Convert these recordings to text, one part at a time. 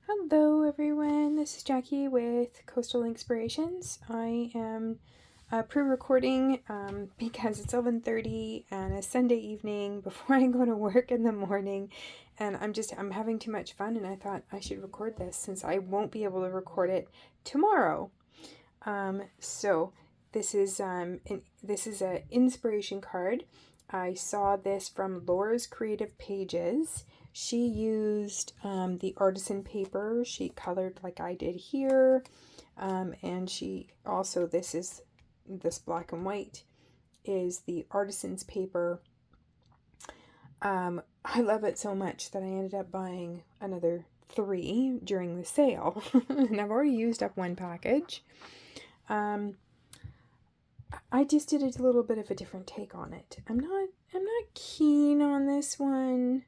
Hello everyone, this is Jackie with Coastal Inspirations. I am pre-recording because it's 11:30 and a Sunday evening before I go to work in the morning, and I'm having too much fun, and I thought I should record this since I won't be able to record it tomorrow. So this is an inspiration card. I saw this from Laura's Creative Pages. She used the artisan paper. She colored like I did here, and she also this black and white is the artisan's paper. I love it so much that I ended up buying another 3 during the sale, and I've already used up one package. I just did a little bit of a different take on it. I'm not keen on this one,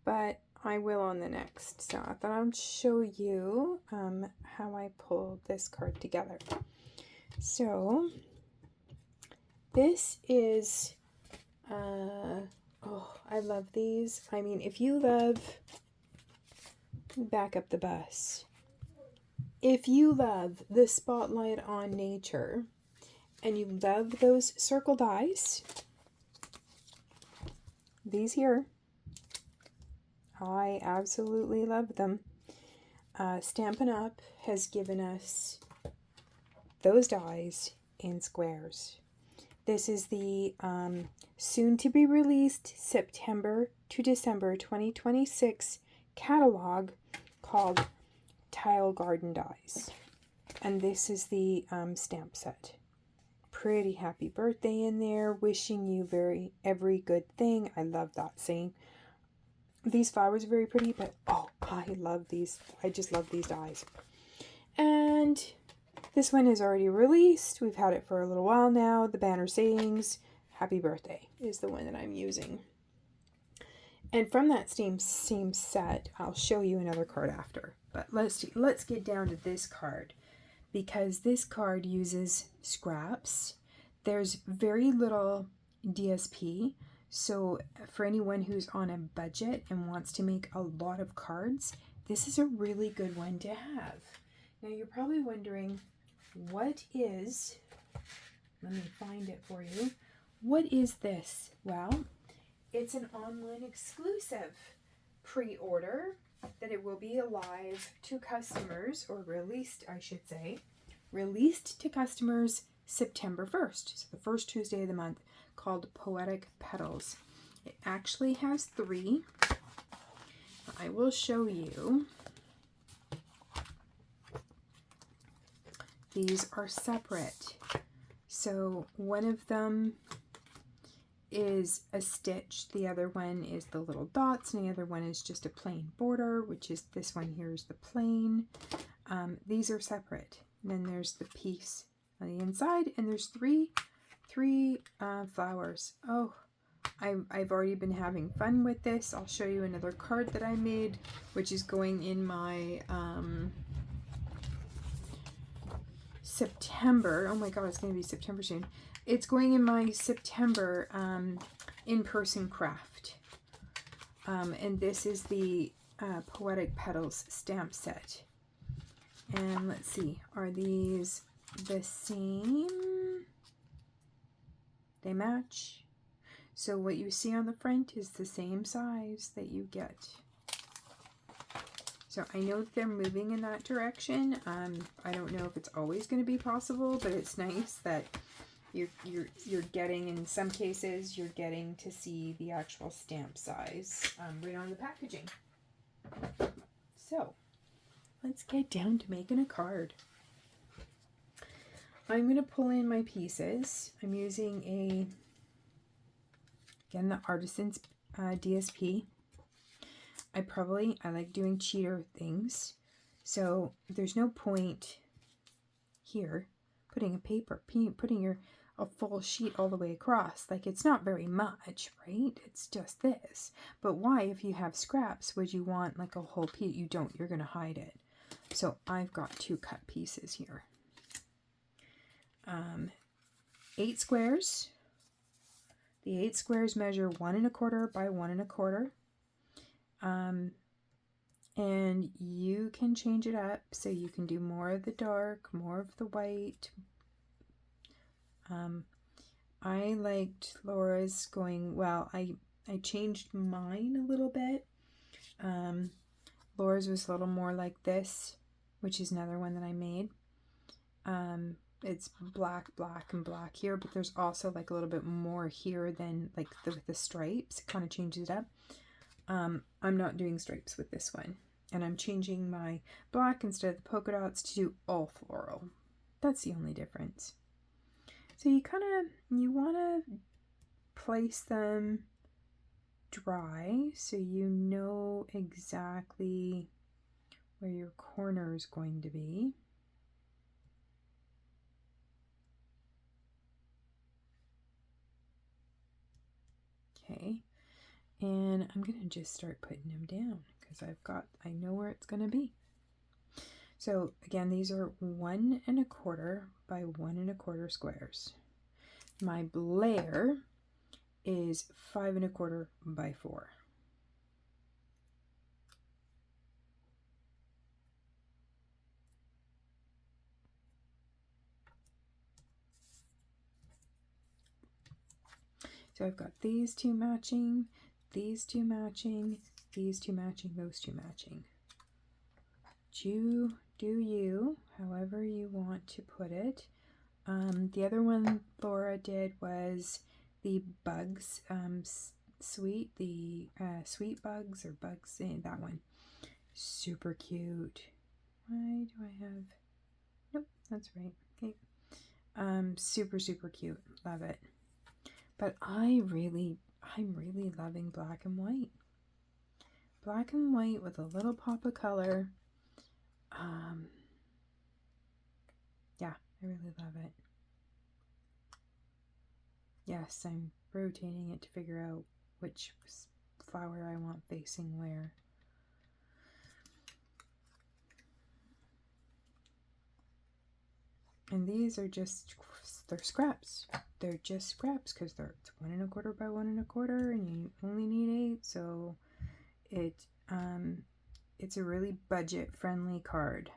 but I will on the next. So I thought I'd show you how I pulled this card together. So this is, oh, I love these. I mean, if you love, back up the bus. If you love the Spotlight on Nature and you love those circle dies, these here, I absolutely love them. Stampin' Up! Has given us those dies in squares. This is the soon-to-be released September to December 2026 catalog called Tile Garden Dies. And this is the stamp set. Pretty happy birthday in there, wishing you every good thing. I love that saying. These flowers are very pretty, but oh, I love these. I just love these dies. And this one is already released. We've had it for a little while now. The banner sayings, happy birthday, is the one that I'm using. And from that same set, I'll show you another card after. But let's get down to this card, because this card uses scraps. There's very little DSP. So for anyone who's on a budget and wants to make a lot of cards, this is a really good one to have. Now you're probably wondering, let me find it for you. What is this? Well, it's an online exclusive pre-order that it will be alive to customers, or released, I should say, released to customers September 1st, so the first Tuesday of the month, called Poetic Petals. It actually has 3. I will show you. These are separate. So one of them is a stitch, the other one is the little dots, and the other one is just a plain border, which is this one here is the plain. These are separate. And then there's the piece on the inside, and there's three flowers. Oh, I've already been having fun with this. I'll show you another card that I made, which is going in my September. Oh my god, it's going to be September soon. It's going in my September in-person craft. And this is the Poetic Petals stamp set. And let's see, are these the same? They match. So what you see on the front is the same size that you get. So I know that they're moving in that direction. I don't know if it's always going to be possible, but it's nice that you're getting, in some cases, you're getting to see the actual stamp size right on the packaging. So let's get down to making a card. I'm going to pull in my pieces. I'm using again, the Artisan's DSP. I like doing cheater things, so there's no point here putting a full sheet all the way across. Like, it's not very much, right? It's just this. But why, if you have scraps, would you want like a whole piece? You don't. You're going to hide it. So I've got 2 cut pieces here. 8 squares. The 8 squares measure 1 1/4 by 1 1/4. And you can change it up, so you can do more of the dark, more of the white. I liked Laura's going, well, I changed mine a little bit. Laura's was a little more like this, which is another one that I made. It's black, black, and black here, but there's also like a little bit more here than like with the stripes. It kind of changes it up. I'm not doing stripes with this one, and I'm changing my black instead of the polka dots to do all floral. That's the only difference. So you want to place them dry so you know exactly where your corner is going to be. Okay, and I'm gonna just start putting them down because I know where it's gonna be. So again, these are 1 1/4 by 1 1/4 squares. My Blair is 5 1/4 by 4. So I've got these two matching, these two matching, these two matching, those two matching. You do you, however you want to put it. The other one Laura did was the bugs, sweet bugs or bugs, that one. Super cute. Why do I have, nope, that's right. Okay. Super, super cute. Love it. But I'm really loving black and white. Black and white with a little pop of color. Yeah, I really love it. Yes, I'm rotating it to figure out which flower I want facing where. And these are just, they're scraps. They're just scraps because they're 1 1/4 by 1 1/4, and you only need 8, so it's a really budget-friendly card.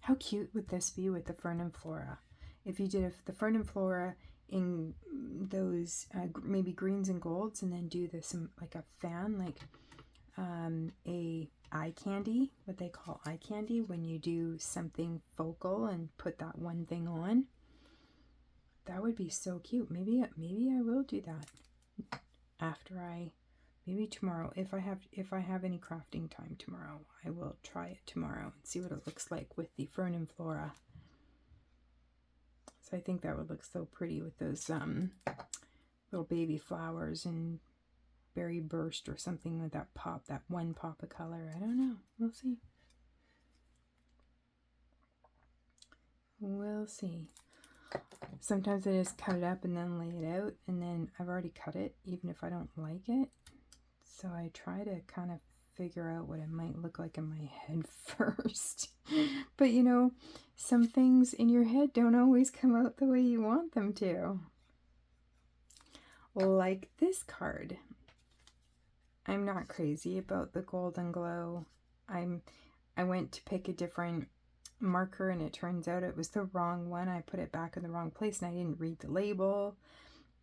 How cute would this be with the Fern and Flora? If you did the Fern and Flora in those maybe greens and golds, and then do this like a fan, like a eye candy, what they call eye candy, when you do something focal and put that one thing on. That would be so cute. Maybe I will do that after maybe tomorrow, if I have any crafting time tomorrow. I will try it tomorrow and see what it looks like with the Fern and Flora. So I think that would look so pretty with those little baby flowers and berry burst or something with that one pop of color. I don't know. We'll see. We'll see. Sometimes I just cut it up and then lay it out, and then I've already cut it even if I don't like it. So I try to kind of figure out what it might look like in my head first. But you know, some things in your head don't always come out the way you want them to. Like this card. I'm not crazy about the Golden Glow. I went to pick a different marker, and it turns out it was the wrong one. I put it back in the wrong place, and I didn't read the label.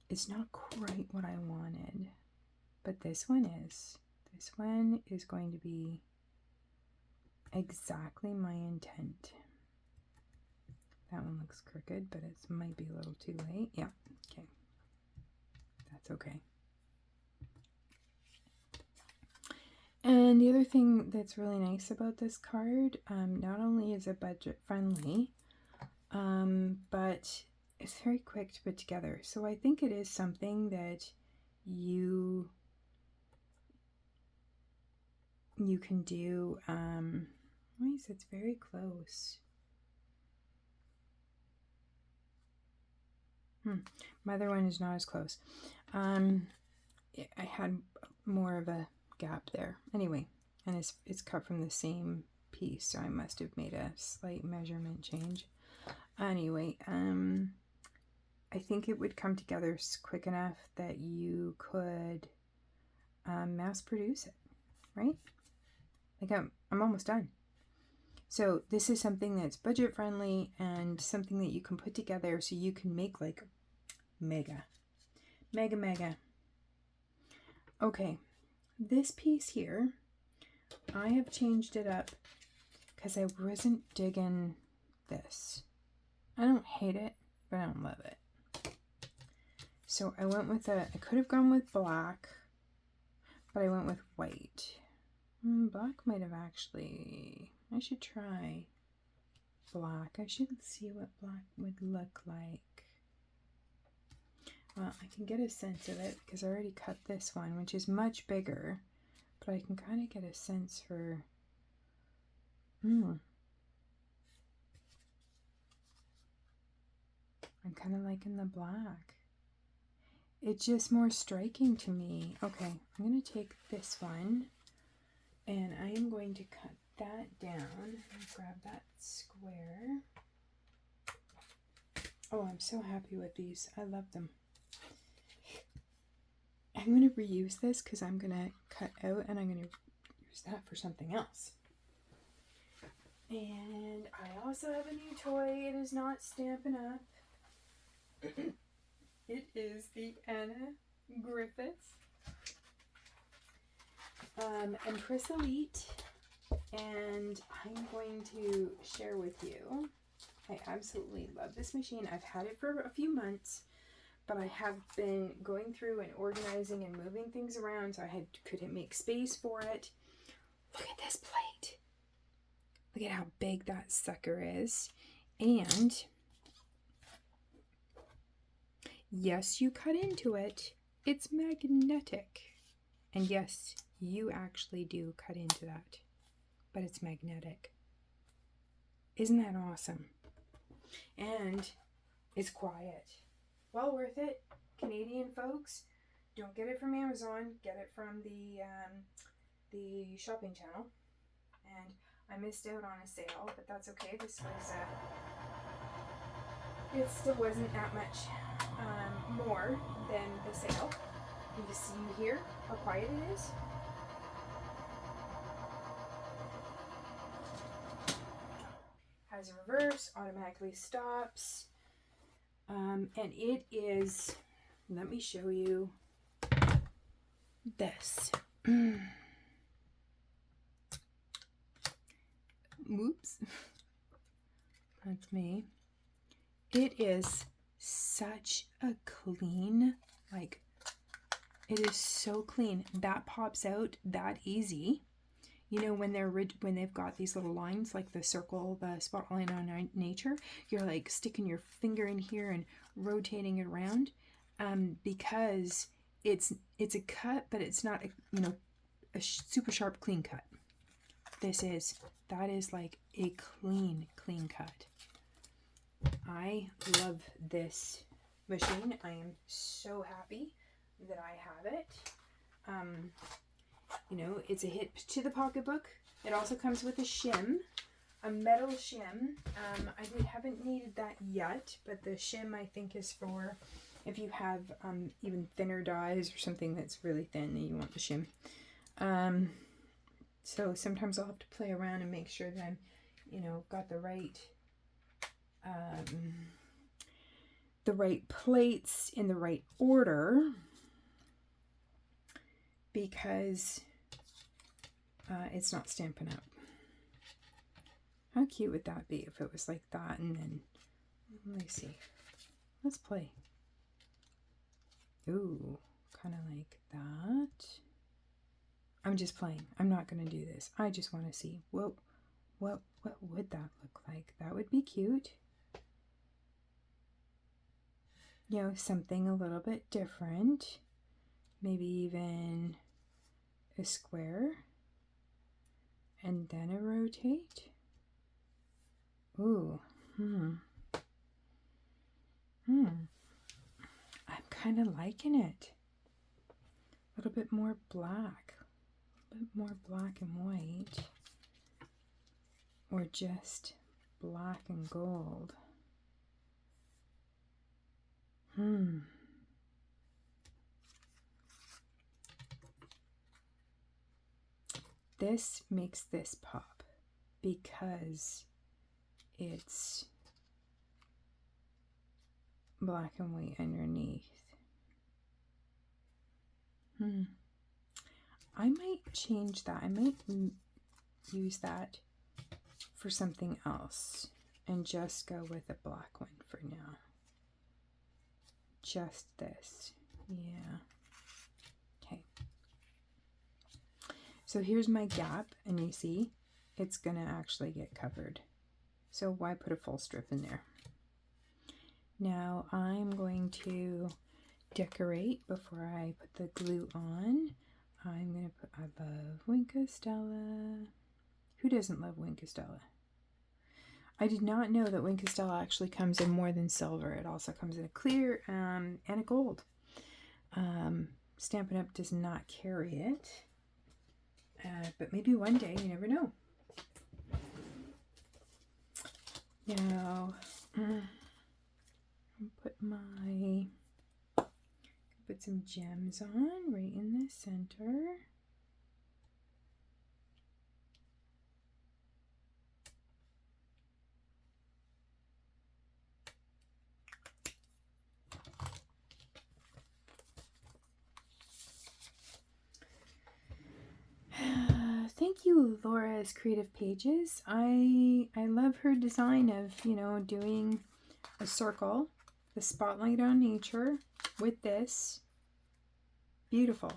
It's not quite what I wanted, but this one is. This one is going to be exactly my intent. That one looks crooked, but it might be a little too late. Yeah, okay. That's okay. And the other thing that's really nice about this card, not only is it budget friendly, but it's very quick to put together. So I think it is something that you can do. It's very close. My other one is not as close. I had more of a gap there. Anyway, and it's cut from the same piece, so I must have made a slight measurement change. Anyway, I think it would come together quick enough that you could mass produce it, right? Like I'm almost done. So this is something that's budget friendly and something that you can put together so you can make like mega. Okay, this piece here, I have changed it up because I wasn't digging this. I don't hate it, but I don't love it. So I went with I could have gone with black, but I went with white. Black might have actually, I should try black. I should see what black would look like. Well, I can get a sense of it because I already cut this one, which is much bigger, but I can kind of get a sense for, I'm kind of liking the black. It's just more striking to me. Okay, I'm going to take this one and I am going to cut that down. Grab that square. Oh, I'm so happy with these. I love them. I'm going to reuse this because I'm going to cut out and I'm going to use that for something else. And I also have a new toy. It is not Stampin' Up. It is the Anna Griffith Empress Elite. And I'm going to share with you. I absolutely love this machine. I've had it for a few months, but I have been going through and organizing and moving things around, so I couldn't make space for it. Look at this plate. Look at how big that sucker is. And yes, you cut into it. It's magnetic. And yes, you actually do cut into that, but it's magnetic. Isn't that awesome? And it's quiet. Well worth it. Canadian folks, don't get it from Amazon. Get it from the shopping channel. And I missed out on a sale, but that's okay. This was it still wasn't that much more than the sale. You hear how quiet it is? Has a reverse, automatically stops. And it is, let me show you this. Whoops. That's me. It is such a clean, like, it is so clean. That pops out that easy. You know, when they've got these little lines, like the circle, the spotlight on nature, you're like sticking your finger in here and rotating it around, because it's a cut, but it's not a super sharp clean cut. That is like a clean cut. I love this machine. I am so happy that I have it. You know, it's a hit to the pocketbook. It also comes with a shim, a metal shim. I haven't needed that yet, but the shim I think is for if you have even thinner dies or something that's really thin and you want the shim. So sometimes I'll have to play around and make sure that I'm, got the right plates in the right order, because it's not Stampin' Up. How cute would that be if it was like that? And then, let me see. Let's play. Ooh, kind of like that. I'm just playing. I'm not going to do this. I just want to see. What would that look like? That would be cute. You know, something a little bit different. Maybe even a square. And then a rotate. Ooh. I'm kind of liking it. A little bit more black. A bit more black and white, or just black and gold. this makes this pop because it's black and white underneath. I might change that. I might use that for something else and just go with a black one for now. Just this. Yeah. Okay. So here's my gap, and you see it's going to actually get covered. So why put a full strip in there? Now I'm going to decorate before I put the glue on. I'm going to put, I love Wink Stella. Who doesn't love Wink Stella? I did not know that Wink Stella actually comes in more than silver. It also comes in a clear and a gold. Stampin' Up! Does not carry it. But maybe one day, you never know. Now, put some gems on right in the center. Thank you, Laura's Creative Pages. I love her design of, you know, doing a circle, the spotlight on nature with this. Beautiful.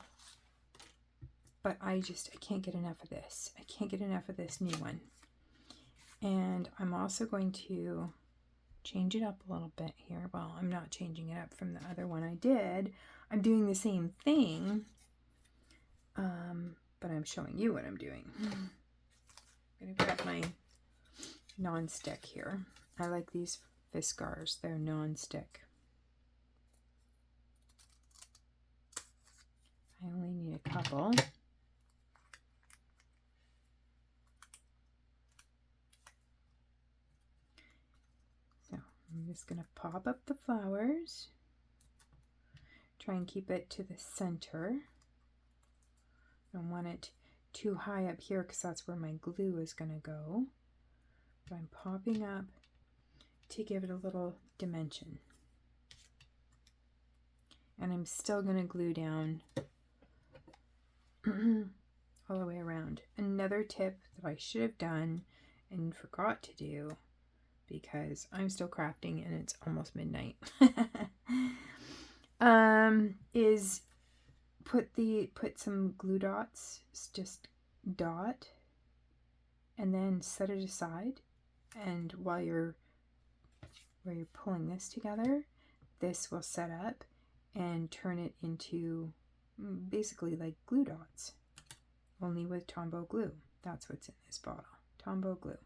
But I can't get enough of this. I can't get enough of this new one. And I'm also going to change it up a little bit here. Well, I'm not changing it up from the other one I did. I'm doing the same thing. But I'm showing you what I'm doing. I'm going to grab my non-stick here. I like these Fiskars. They're non-stick. I only need a couple. So I'm just going to pop up the flowers. Try and keep it to the center. I don't want it too high up here because that's where my glue is going to go. But I'm popping up to give it a little dimension. And I'm still going to glue down all the way around. Another tip that I should have done and forgot to do because I'm still crafting and it's almost midnight is put some glue dots, just dot, and then set it aside. And while you're pulling this together, this will set up and turn it into basically like glue dots, only with Tombow glue. That's what's in this bottle, Tombow glue.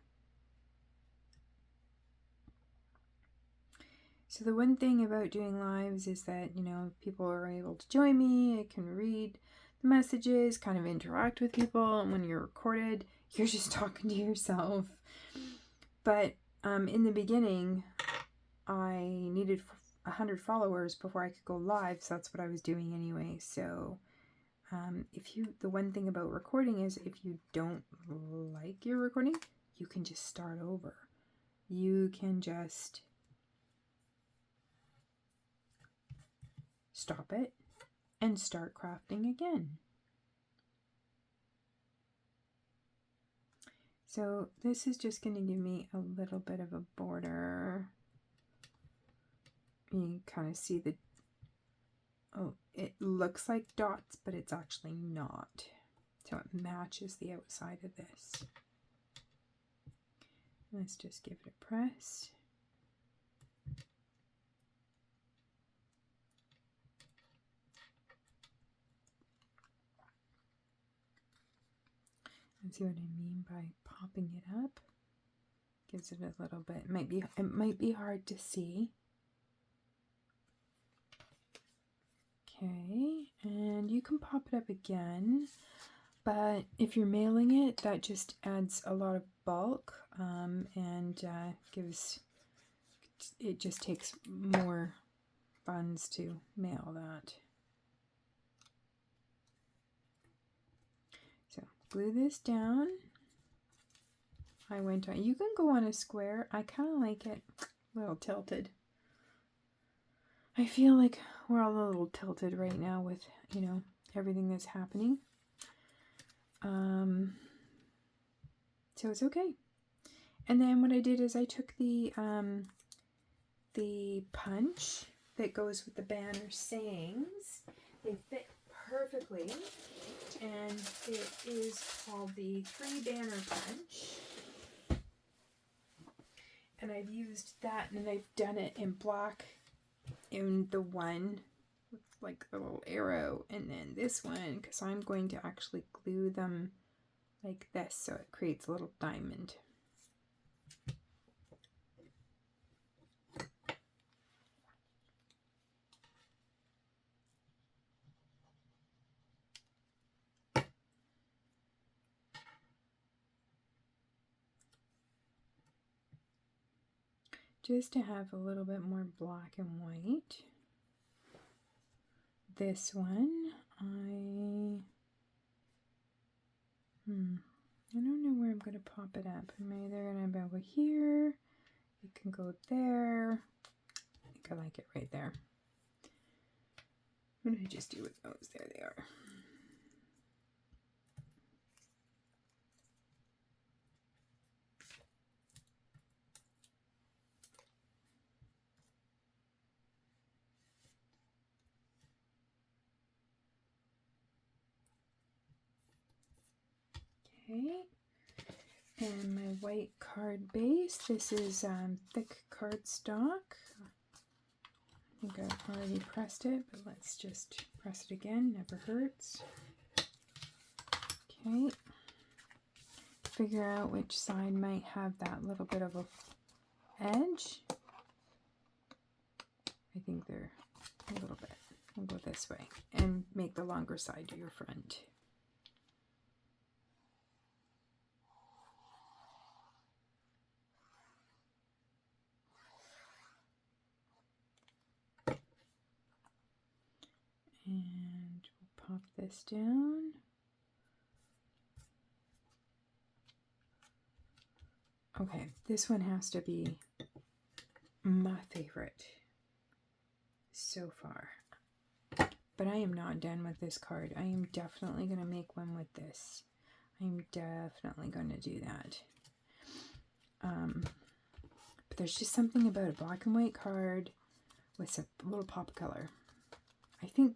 So the one thing about doing lives is that, you know, people are able to join me. I can read the messages, kind of interact with people. And when you're recorded, you're just talking to yourself. But in the beginning, I needed 100 followers before I could go live. So that's what I was doing anyway. So the one thing about recording is if you don't like your recording, you can just start over. You can just stop it and start crafting again. So this is just going to give me a little bit of a border. You kind of see it looks like dots, but it's actually not. So it matches the outside of this. Let's just give it a press. And see what I mean by popping it up. Gives it a little bit. It might be hard to see. Okay, and you can pop it up again, but if you're mailing it, that just adds a lot of bulk and it just takes more funds to mail that. So glue this down. I went on, you can go on a square. I kind of like it a little tilted. I feel like we're all a little tilted right now with, you know, everything that's happening. So it's okay. And then what I did is I took the punch that goes with the banner sayings. They fit perfectly, and it is called the 3-banner punch. And I've used that, and I've done it in black in the one with like the little arrow, and then this one, because I'm going to actually glue them like this so it creates a little diamond. Just to have a little bit more black and white. This one, I don't know where I'm going to pop it up. I'm either going to go here, it can go there. I think I like it right there. What did I just do with those? There they are. Okay, and my white card base. This is thick cardstock. I think I've already pressed it, but let's just press it again. Never hurts. Okay. Figure out which side might have that little bit of a edge. I think they're a little bit. We'll go this way and make the longer side to your front. And we'll pop this down. Okay, this one has to be my favorite so far. But I am not done with this card. I am definitely going to make one with this. I'm definitely going to do that. But there's just something about a black and white card with a little pop of color. I think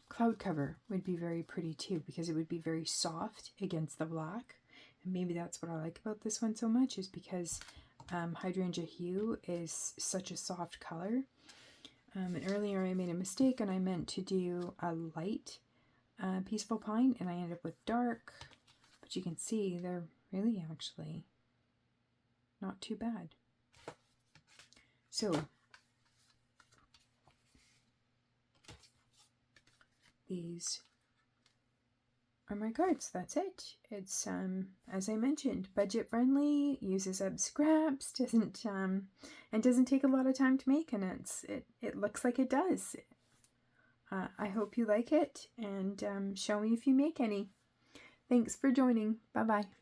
cloud cover would be very pretty too, because it would be very soft against the black. And maybe that's what I like about this one so much, is because Hydrangea Hue is such a soft color. And earlier I made a mistake and I meant to do a light Peaceful Pine, and I ended up with dark. But you can see they're really actually not too bad. So these are my cards. That's it. It's as I mentioned, budget friendly, uses up scraps, doesn't take a lot of time to make, and it looks like it does. I hope you like it, and show me if you make any. Thanks for joining. Bye bye.